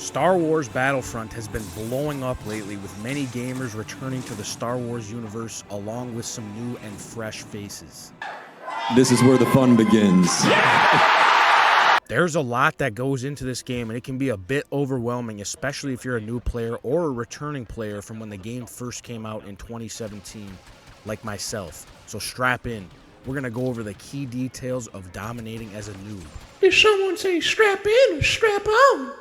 Star Wars Battlefront has been blowing up lately, with many gamers returning to the Star Wars universe along with some new and fresh faces. This is where the fun begins. There's a lot that goes into this game, and it can be a bit overwhelming, especially if you're a new player or a returning player from when the game first came out in 2017, like myself. So strap in. We're going to go over the key details of dominating as a noob. Did someone say strap in or strap on?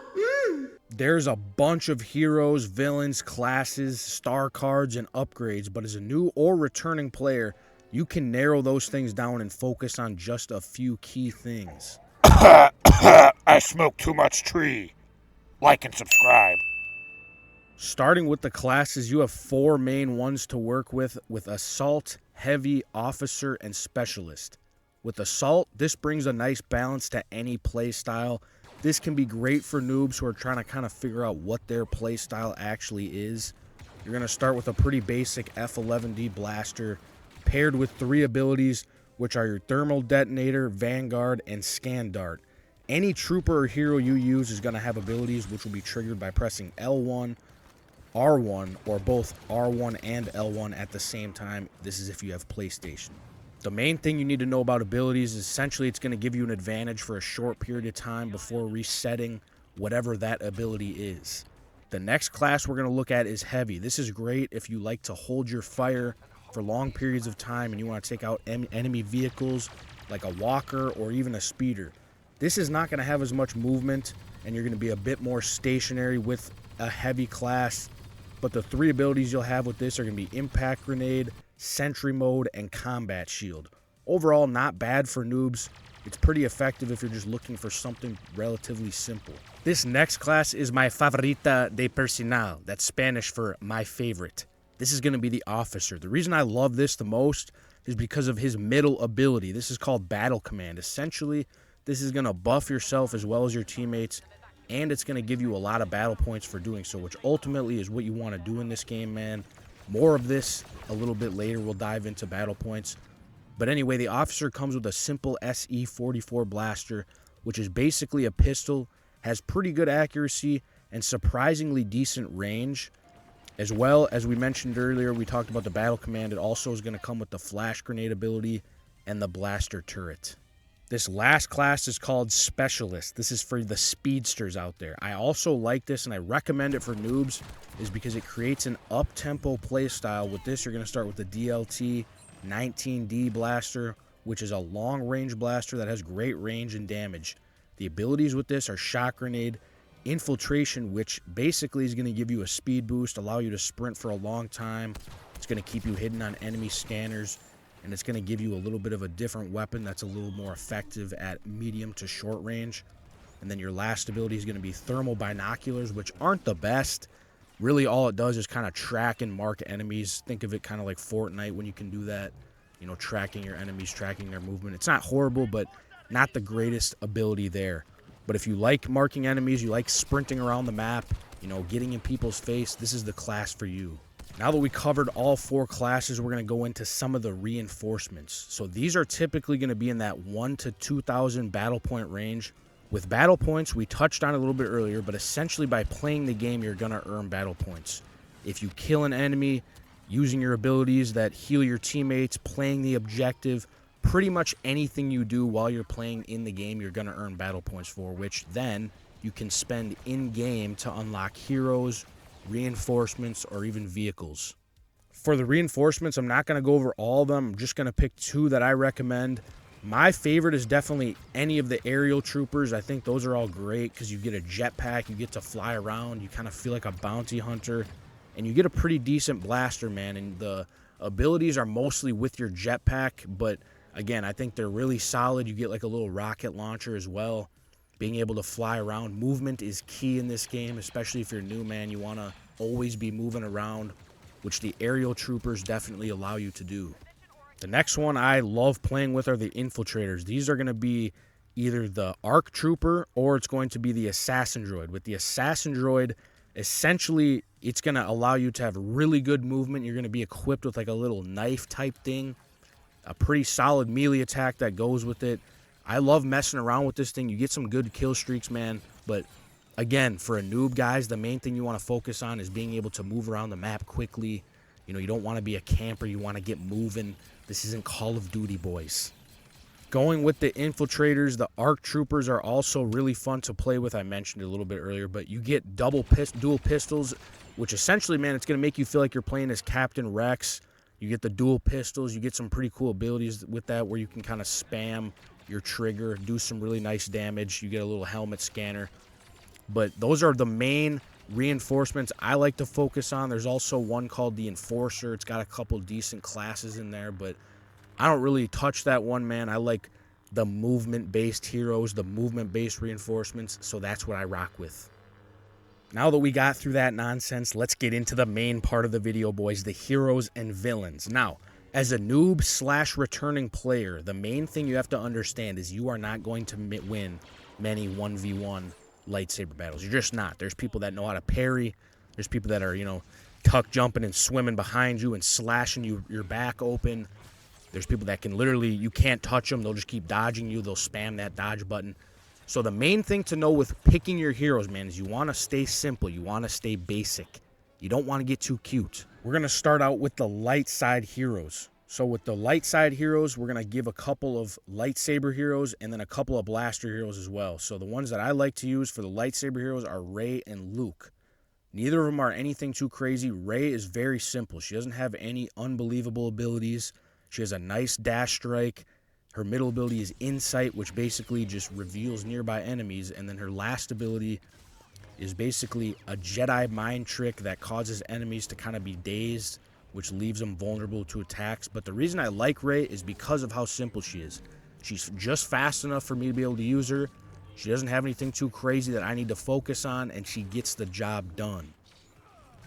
There's a bunch of heroes, villains, classes, star cards, and upgrades, but as a new or returning player, you can narrow those things down and focus on just a few key things. I smoke too much tree. Like and subscribe. Starting with the classes, you have 4 main ones to work with Assault, Heavy, Officer, and Specialist. With Assault, this brings a nice balance to any playstyle. This can be great for noobs who are trying to kind of figure out what their playstyle actually is. You're going to start with a pretty basic F11D blaster, paired with 3 abilities, which are your Thermal Detonator, Vanguard, and Scan Dart. Any trooper or hero you use is going to have abilities which will be triggered by pressing L1, R1, or both R1 and L1 at the same time. This is if you have PlayStation. The main thing you need to know about abilities is essentially it's going to give you an advantage for a short period of time before resetting whatever that ability is. The next class we're going to look at is Heavy. This is great if you like to hold your fire for long periods of time and you want to take out enemy vehicles like a walker or even a speeder. This is not going to have as much movement and you're going to be a bit more stationary with a Heavy class, but the 3 abilities you'll have with this are going to be Impact Grenade, Sentry Mode, and Combat Shield. Overall, not bad for noobs. It's pretty effective if you're just looking for something relatively simple. This next class is my favorita de personal. That's Spanish for my favorite. This is going to be the Officer. The reason I love this the most is because of his middle ability. This is called Battle Command. Essentially, this is going to buff yourself as well as your teammates, and it's going to give you a lot of battle points for doing so, which ultimately is what you want to do in this game, man. More of this a little bit later. We'll dive into battle points. But anyway, the Officer comes with a simple SE-44 blaster, which is basically a pistol, has pretty good accuracy, and surprisingly decent range. As well, as we mentioned earlier, we talked about the Battle Command. It also is going to come with the Flash Grenade ability and the Blaster Turret. This last class is called Specialist. This is for the speedsters out there. I also like this, and I recommend it for noobs, is because it creates an up-tempo playstyle. With this, you're going to start with the DLT 19D blaster, which is a long-range blaster that has great range and damage. The abilities with this are Shock Grenade, Infiltration, which basically is going to give you a speed boost, allow you to sprint for a long time. It's going to keep you hidden on enemy scanners, and it's going to give you a little bit of a different weapon that's a little more effective at medium to short range. And then your last ability is going to be Thermal Binoculars, which aren't the best. Really, all it does is kind of track and mark enemies. Think of it kind of like Fortnite when you can do that, you know, tracking your enemies, tracking their movement. It's not horrible, but not the greatest ability there. But if you like marking enemies, you like sprinting around the map, you know, getting in people's face, this is the class for you. Now that we covered all 4 classes, we're going to go into some of the reinforcements. So these are typically going to be in that 1,000 to 2,000 battle point range. With battle points, we touched on it a little bit earlier, but essentially by playing the game, you're going to earn battle points. If you kill an enemy, using your abilities that heal your teammates, playing the objective, pretty much anything you do while you're playing in the game, you're going to earn battle points for, which then you can spend in-game to unlock heroes, reinforcements, or even vehicles. For the reinforcements, I'm not going to go over all of them. I'm just going to pick 2 that I recommend. My favorite is definitely any of the aerial troopers. I think those are all great because you get a jetpack, you get to fly around, you kind of feel like a bounty hunter, and you get a pretty decent blaster, man. And the abilities are mostly with your jetpack, but again, I think they're really solid. You get like a little rocket launcher as well. Being able to fly around. Movement is key in this game, especially if you're new, man. You want to always be moving around, which the aerial troopers definitely allow you to do. The next one I love playing with are the infiltrators. These are going to be either the ARC Trooper or it's going to be the Assassin Droid. With the Assassin Droid, essentially, it's going to allow you to have really good movement. You're going to be equipped with like a little knife type thing. A pretty solid melee attack that goes with it. I love messing around with this thing. You get some good kill streaks, man, but Again, for a noob, guys, the main thing you want to focus on is being able to move around the map quickly. You know, you don't want to be a camper. You want to get moving. This isn't Call of Duty, boys. Going with the infiltrators, the ARC troopers are also really fun to play with. I mentioned it a little bit earlier, but you get dual pistols, which essentially, man, it's going to make you feel like you're playing as Captain Rex. You get the dual pistols. You get some pretty cool abilities with that where you can kind of spam your trigger, do some really nice damage. You get a little helmet scanner. But those are the main reinforcements I like to focus on. There's also one called the Enforcer. It's got a couple decent classes in there, but I don't really touch that one, man. I like the movement-based heroes, the movement-based reinforcements, so that's what I rock with. Now that we got through that nonsense, let's get into the main part of the video, boys, the heroes and villains. Now, as a noob / returning player, the main thing you have to understand is you are not going to win many 1v1 lightsaber battles. You're just not. There's people that know how to parry. There's people that are, you know, tuck jumping and swimming behind you and slashing your back open. There's people that can literally, you can't touch them. They'll just keep dodging you. They'll spam that dodge button. So the main thing to know with picking your heroes, man, is you want to stay simple. You want to stay basic. You don't want to get too cute. We're going to start out with the light side heroes. So with the light side heroes, we're going to give a couple of lightsaber heroes and then a couple of blaster heroes as well. So the ones that I like to use for the lightsaber heroes are Rey and Luke. Neither of them are anything too crazy. Rey is very simple. She doesn't have any unbelievable abilities. She has a nice dash strike. Her middle ability is Insight, which basically just reveals nearby enemies. And then her last ability is basically a Jedi mind trick that causes enemies to kind of be dazed, which leaves them vulnerable to attacks. But the reason I like Rey is because of how simple she is. She's just fast enough for me to be able to use her. She doesn't have anything too crazy that I need to focus on, and she gets the job done.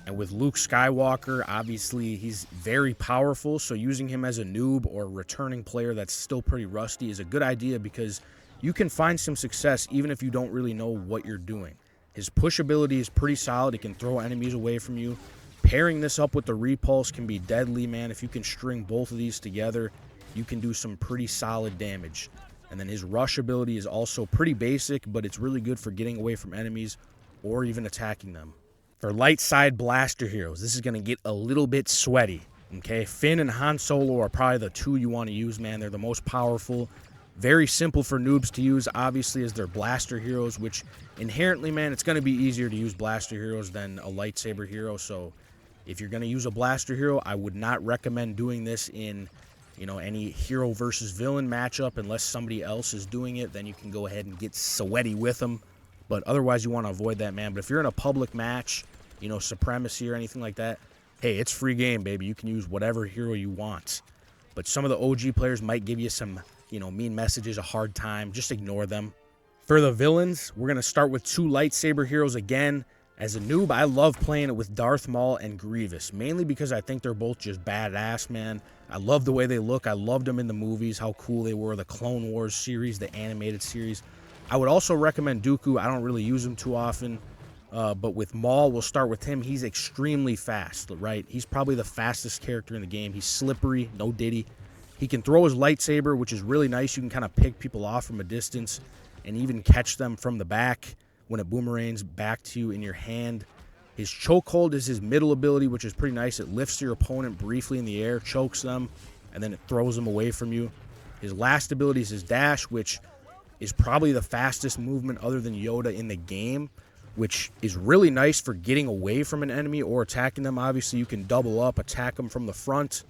And with Luke Skywalker, obviously, he's very powerful, so using him as a noob or returning player that's still pretty rusty is a good idea because you can find some success even if you don't really know what you're doing. His push ability is pretty solid. It can throw enemies away from you. Pairing this up with the repulse can be deadly, man. If you can string both of these together, you can do some pretty solid damage. And then his rush ability is also pretty basic, but it's really good for getting away from enemies or even attacking them. For light side blaster heroes, this is going to get a little bit sweaty, okay? Finn and Han Solo are probably the two you want to use, man. They're the most powerful. Very simple for noobs to use, obviously, as they're blaster heroes, which inherently, man, it's going to be easier to use blaster heroes than a lightsaber hero. So if you're going to use a blaster hero, I would not recommend doing this in, you know, any hero versus villain matchup unless somebody else is doing it. Then you can go ahead and get sweaty with them. But otherwise, you want to avoid that, man. But if you're in a public match, you know, Supremacy or anything like that, hey, it's free game, baby. You can use whatever hero you want. But some of the OG players might give you some, you know, mean messages, a hard time. Just ignore them. For the villains, we're going to start with two lightsaber heroes again. As a noob, I love playing it with Darth Maul and Grievous, mainly because I think they're both just badass, man. I love the way they look. I loved them in the movies, how cool they were, the Clone Wars series, the animated series. I would also recommend Dooku. I don't really use him too often. But with Maul, we'll start with him. He's extremely fast, right? He's probably the fastest character in the game. He's slippery, no diddy. He can throw his lightsaber, which is really nice. You can kind of pick people off from a distance and even catch them from the back when it boomerangs back to you in your hand. His chokehold is his middle ability, which is pretty nice. It lifts your opponent briefly in the air, chokes them, and then it throws them away from you. His last ability is his dash, which is probably the fastest movement other than Yoda in the game, which is really nice for getting away from an enemy or attacking them. Obviously, you can double up, attack them from the front,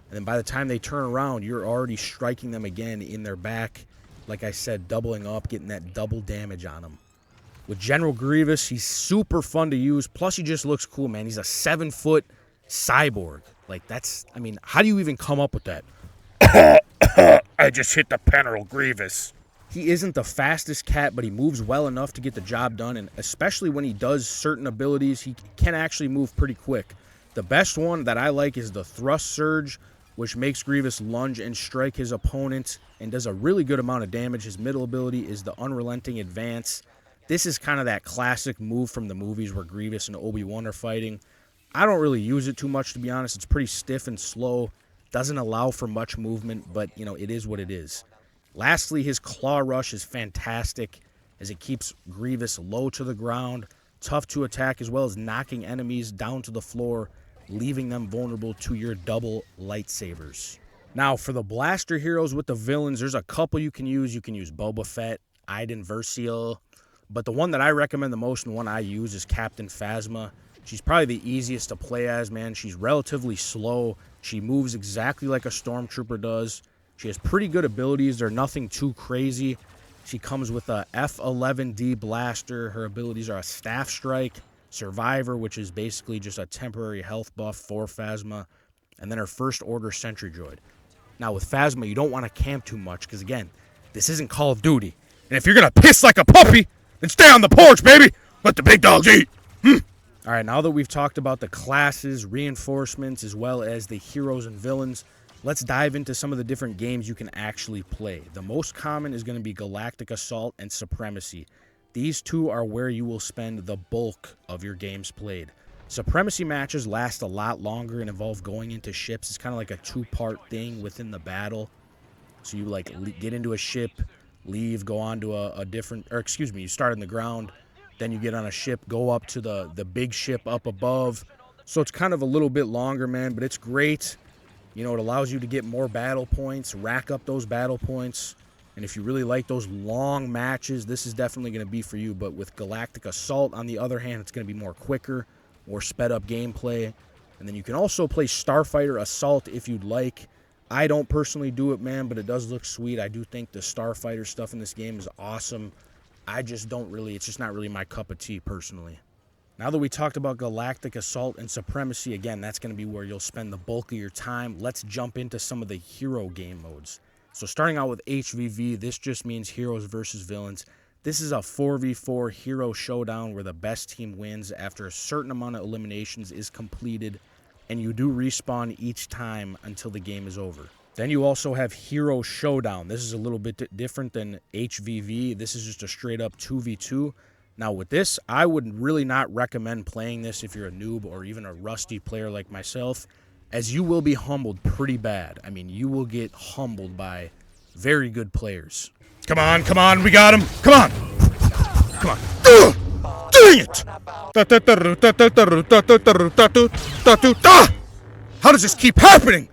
and then by the time they turn around, you're already striking them again in their back. Like I said, doubling up, getting that double damage on them. With General Grievous, he's super fun to use. Plus, he just looks cool, man. He's a 7-foot cyborg. Like, that's, I mean, how do you even come up with that? I just hit the General Grievous. He isn't the fastest cat, but he moves well enough to get the job done, and especially when he does certain abilities, he can actually move pretty quick. The best one that I like is the Thrust Surge, which makes Grievous lunge and strike his opponent and does a really good amount of damage. His middle ability is the Unrelenting Advance. This is kind of that classic move from the movies where Grievous and Obi-Wan are fighting. I don't really use it too much, to be honest. It's pretty stiff and slow. Doesn't allow for much movement, but, you know, it is what it is. Lastly, his Claw Rush is fantastic. as it keeps Grievous low to the ground, tough to attack, as well as knocking enemies down to the floor, leaving them vulnerable to your double lightsabers. Now, for the blaster heroes with the villains, there's a couple you can use. You can use Boba Fett, Iden Versio, but the one that I recommend the most and the one I use is Captain Phasma. She's probably the easiest to play as, man. She's relatively slow. She moves exactly like a Stormtrooper does. She has pretty good abilities. They're nothing too crazy. She comes with a F11D blaster. Her abilities are a Staff Strike, Survivor, which is basically just a temporary health buff for Phasma, and then her First Order Sentry Droid. Now, with Phasma, you don't want to camp too much because, again, this isn't Call of Duty. And if you're going to piss like a puppy, then stay on the porch, baby. Let the big dogs eat. All right, now that we've talked about the classes, reinforcements, as well as the heroes and villains, let's dive into some of the different games you can actually play. The most common is going to be Galactic Assault and Supremacy. These two are where you will spend the bulk of your games played. Supremacy matches last a lot longer and involve going into ships. It's kind of like a two-part thing within the battle. So you get into a ship, leave, go on to a different, or excuse me, you start on the ground, then you get on a ship, go up to the big ship up above. So it's kind of a little bit longer, man, but it's great. You know, it allows you to get more battle points, rack up those battle points. And if you really like those long matches, this is definitely going to be for you. But with Galactic Assault, on the other hand, it's going to be more quicker, more sped up gameplay. And then you can also play Starfighter Assault if you'd like. I don't personally do it, man, but it does look sweet. I do think the Starfighter stuff in this game is awesome. I just don't really, it's just not really my cup of tea personally. Now that we talked about Galactic Assault and Supremacy, again, that's going to be where you'll spend the bulk of your time. Let's jump into some of the hero game modes. So starting out with HVV, this just means heroes versus villains. This is a 4v4 hero showdown where the best team wins after a certain amount of eliminations is completed, and you do respawn each time until the game is over. Then you also have Hero Showdown. This is a little bit different than HVV. This is just a straight up 2v2. Now with this, I would really not recommend playing this if you're a noob or even a rusty player like myself, as you will be humbled pretty bad. I mean, you will get humbled by very good players. Come on, we got him. Come on. Come on. Dang it! How does this keep happening?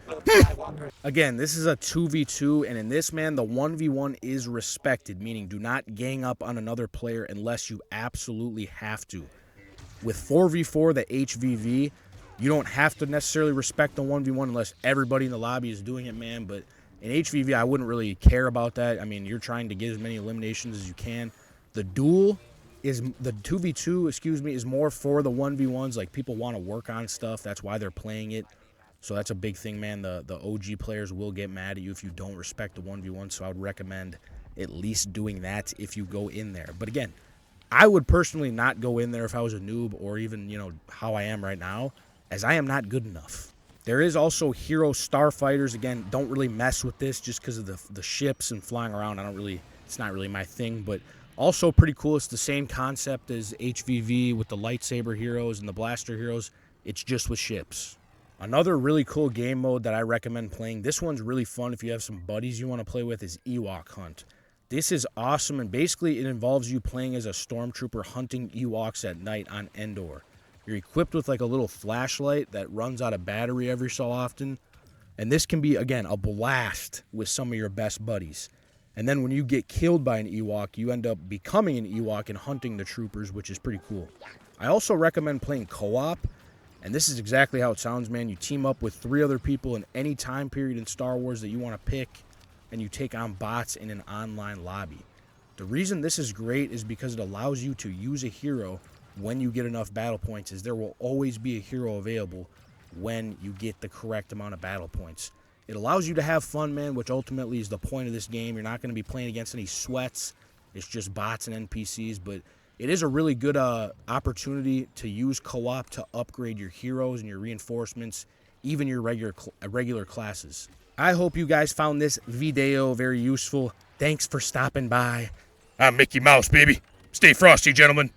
Again, this is a 2v2, and in this, man, the 1v1 is respected, meaning do not gang up on another player unless you absolutely have to. With 4v4, the HVV, you don't have to necessarily respect the 1v1 unless everybody in the lobby is doing it, man, but in HVV, I wouldn't really care about that. I mean, you're trying to get as many eliminations as you can. The 2v2, is more for the 1v1s, like people want to work on stuff, that's why they're playing it. So that's a big thing, man. The OG players will get mad at you if you don't respect the 1v1, so I would recommend at least doing that if you go in there. But again, I would personally not go in there if I was a noob or even, you know, how I am right now, as I am not good enough. There is also Hero Starfighters. Again, don't really mess with this just because of the ships and flying around. It's not really my thing, but also pretty cool. It's the same concept as HVV with the lightsaber heroes and the blaster heroes. It's just with ships. Another really cool game mode that I recommend playing, this one's really fun if you have some buddies you want to play with, is Ewok Hunt. This is awesome, and basically it involves you playing as a stormtrooper hunting Ewoks at night on Endor. You're equipped with like a little flashlight that runs out of battery every so often, and this can be, again, a blast with some of your best buddies. And then when you get killed by an Ewok, you end up becoming an Ewok and hunting the troopers, which is pretty cool. I also recommend playing co-op. And this is exactly how it sounds, man. You team up with 3 other people in any time period in Star Wars that you want to pick, and you take on bots in an online lobby. The reason this is great is because it allows you to use a hero when you get enough battle points, as there will always be a hero available when you get the correct amount of battle points. It allows you to have fun, man, which ultimately is the point of this game. You're not going to be playing against any sweats. It's just bots and NPCs, but it is a really good opportunity to use co-op to upgrade your heroes and your reinforcements, even your regular classes. I hope you guys found this video very useful. Thanks for stopping by. I'm Mickey Mouse, baby. Stay frosty, gentlemen.